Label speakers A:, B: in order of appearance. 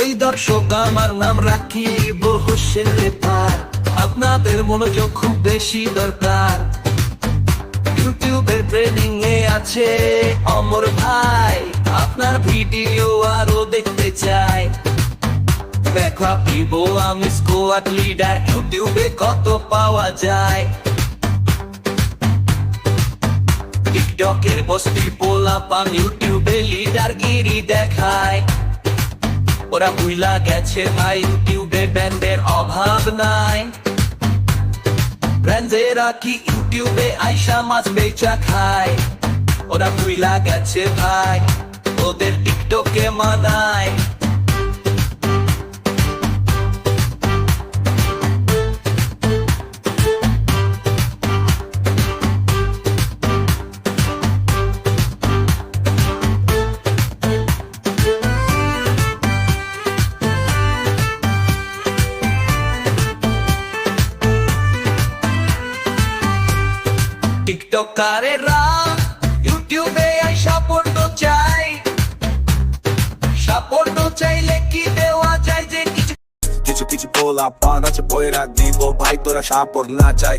A: এই দর্শক আমার নাম রাখিব হোসেন রেফার। আপনাদের মনোযোগ খুব বেশি দরকার। ইউটিউবের ট্রেনিং এ আছে অমর ভাই, আপনার ভিডিও আরো দেখতে চাই। দেখা দিব আমি স্কোয়াড লিডার, ইউটিউবে কত পাওয়া যায়। টিকটকের বস্তি পোলাপান ইউটিউবে লিডার গিরি দেখায়। ওরা ভুইলা গেছে ভাই ইউটিউবে ব্র্যান্ডের অভাব নাই। ব্র্যান্ডেরা কি ইউটিউবে আইসা মাছ বেচা খায়। ওরা ভুইলা গেছে ভাই ওদের টিকটকে মানায়। টিকটকারেরা ইউটিউবে সাপোর্ট চাই। সাপোর্ট চাইলে কি দেওয়া যায় যে
B: কিছু কিছু পোলা পান আছে বইরা দিব ভাই তোরা সাপোর্ট না চাই।